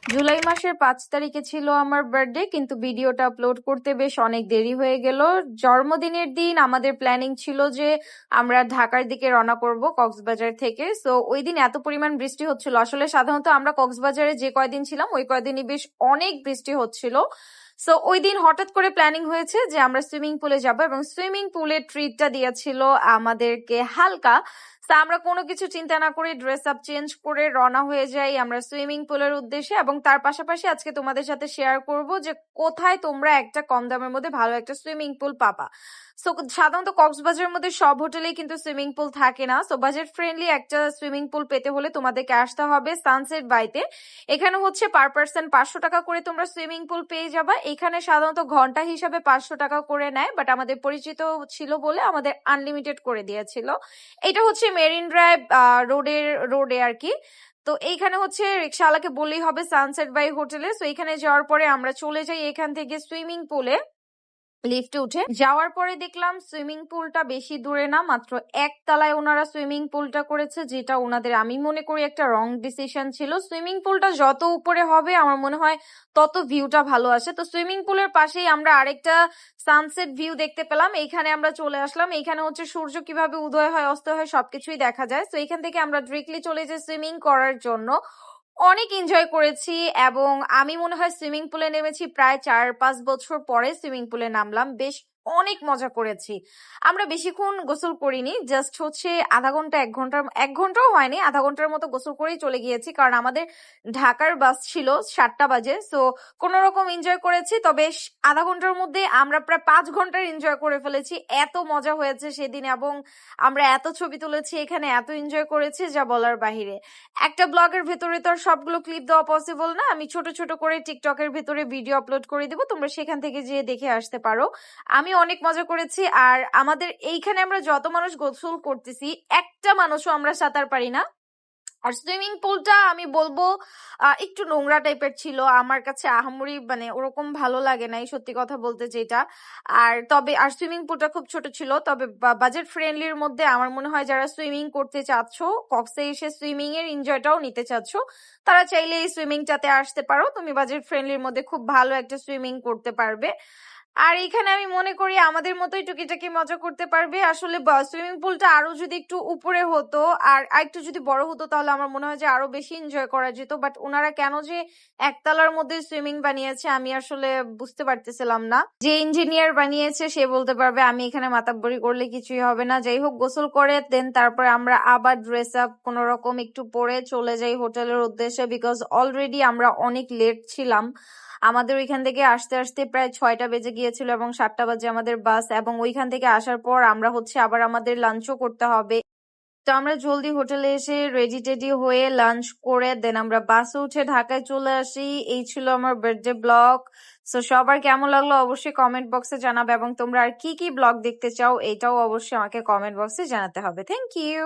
জুলাই মাসের 5 তারিখে ছিল আমার বার্থডে, কিন্তু ভিডিওটা আপলোড করতে বেশ অনেক দেরি হয়ে গেল। জন্মদিনের দিন আমাদের প্ল্যানিং ছিল যে আমরা ঢাকার দিকে রওনা করব কক্সবাজার থেকে। সো ওই দিন এত পরিমাণ বৃষ্টি হচ্ছিল, আসলে সাধারণত আমরা কক্সবাজারে যে কয়দিন ছিলাম ওই কয়দিনই বেশ অনেক বৃষ্টি হচ্ছিল। সো ওই দিন হঠাৎ করে প্ল্যানিং হয়েছে যে আমরা সুইমিং পুলে যাব, এবং সুইমিং পুলের ট্রিটটা দিয়েছিল আমাদেরকে হালকা। তা আমরা কোনো কিছু চিন্তা না করে ড্রেস আপ চেঞ্জ করে রওনা হয়ে যাই আমরা সুইমিং পুলের উদ্দেশ্যে। এবং তার পাশাপাশি আজকে তোমাদের সাথে শেয়ার করব যে কোথায় তোমরা একটা কম দামের মধ্যে ভালো একটা সুইমিং পুল পাবা। সো সাধারণত কক্সবাজারের মধ্যে সব হোটেলেই কিন্তু সুইমিং পুল থাকে না। সো বাজেট ফ্রেন্ডলি একটা সুইমিং পুল পেতে হলে তোমাদেরকে আসতে হবে সানসেট বাইতে। এখানে হচ্ছে পার পার্সন 500 টাকা করে তোমরা সুইমিং পুল পেয়ে যাবা। এখানে সাধারণত ঘন্টা হিসাবে 500 টাকা করে নেয়, বাট আমাদের পরিচিত ছিল বলে আমাদের আনলিমিটেড করে দিয়েছিল। এটা হচ্ছে মেরিন ড্রাইভ রোডে আর কি। তো এইখানে হচ্ছে রিক্সাওয়ালাকে বললেই হবে সানসেট বাই হোটেলে। তো এখানে যাওয়ার পরে আমরা চলে যাই এখান থেকে সুইমিং পুলে। লিফটে উঠে যাওয়ার পরে দেখলাম সুইমিং পুলটা বেশি দূরে না, মাত্র একতলায় ওনারা সুইমিং পুলটা করেছে, যেটা ওনাদের আমি মনে করি একটা রং ডিসিশন ছিল। সুইমিং পুলটা যত উপরে হবে আমার মনে হয় তত ভিউটা ভালো আসে। তো সুইমিং পুলের পাশেই আমরা আরেকটা সানসেট ভিউ দেখতে পেলাম, এইখানে আমরা চলে আসলাম। এইখানে হচ্ছে সূর্য কিভাবে উদয় হয় অস্ত হয় সবকিছুই দেখা যায়। তো এখান থেকে আমরা ডিরেক্টলি চলে যাই সুইমিং করার জন্য। অনেক এনজয় করেছি, এবং আমি মনে হয় সুইমিং পুলে নেমেছি প্রায় 4-5 বছর পরে সুইমিং পুলে নামলাম। বেশ অনেক মজা করেছি। আমরা বেশিক্ষণ গোসল করিনি, জাস্ট হচ্ছে আধা ঘন্টা 1 ঘন্টাও হয়নি, আধা ঘন্টার মতো গোসল করেই চলে গিয়েছি, কারণ আমাদের ঢাকার বাস ছিল 7টা বাজে। সো কোন রকম এনজয় করেছি, তবে আধা ঘন্টার মধ্যে আমরা প্রায় 5 ঘন্টার এনজয় করে ফেলেছি। এত মজা হয়েছে সেদিন, এবং আমরা এত ছবি তুলেছি এখানে, এত এনজয় করেছি যা বলার বাহিরে। একটা ব্লগের ভেতরে তো আর সবগুলো ক্লিপ দেওয়া পসিবল না, আমি ছোট ছোট করে টিকটকের ভেতরে ভিডিও আপলোড করে দেবো, তোমরা সেখান থেকে যেয়ে দেখে আসতে পারো। আমি অনেক মজা করেছি। আর আমাদের এইখানে আমরা যত মানুষ গোসল করতেছি একটা মানুষও আমরা সাঁতার পারি না। আর সুইমিং পুলটা আমি বলবো একটু নোংরা টাইপের ছিল, আমার কাছে আহামরি মানে ওরকম ভালো লাগে নাই সত্যি কথা বলতে যেটা। আর সুইমিং পুলটা খুব ছোট ছিল, তবে বাজেট ফ্রেন্ডলির মধ্যে আমার মনে হয় যারা সুইমিং করতে চাচ্ছ, কক্সে এসে সুইমিং এর এনজয়টাও নিতে চাচ্ছ, তারা চাইলে এই সুইমিংটাতে আসতে পারো। তুমি বাজেট ফ্রেন্ডলির মধ্যে খুব ভালো একটা সুইমিং করতে পারবে। আর এখানে আমি মনে করি আমাদের মতোই টুকিটাকি মজা করতে পারবে। আসলে সুইমিং পুলটা আরো যদি একটু উপরে হতো আর একটু যদি বড় হতো তাহলে আমার মনে হয় যে আরো বেশি এনজয় করা যেত, বাট ওনারা কেন যে একতলার মধ্যে সুইমিং বানিয়েছে আমি আসলে বুঝতে পারতেছিলাম না। যে ইঞ্জিনিয়ার বানিয়েছে সে বলতে পারবে, আমি এখানে মাতাব্বরি করলে কিছুই হবে না। যাই হোক, গোসল করে দেন তারপরে আমরা আবার ড্রেস আপ কোন রকম একটু পরে চলে যাই হোটেলের উদ্দেশ্যে, বিকজ অলরেডি আমরা অনেক লেট ছিলাম। আমাদের ওইখান থেকে আসতে আসতে প্রায় 6টা বেজে গিয়েছিল, এবং 7টা বাজে আমাদের বাস, এবং ওইখান থেকে আসার পর আমরা হচ্ছে আবার আমাদের লাঞ্চও করতে হবে। তো আমরা জলদি হোটেলে এসে রেডি টেডি হয়ে লাঞ্চ করে দেন আমরা বাসে উঠে ঢাকায় চলে আসি। এই ছিল আমার বার্থডে ব্লগ। সো সবার কেমন লাগলো অবশ্যই কমেন্ট বক্সে জানাবে, এবং তোমরা আর কি কি ব্লগ দেখতে চাও এটাও অবশ্যই আমাকে কমেন্ট বক্সে জানাতে হবে। Thank you.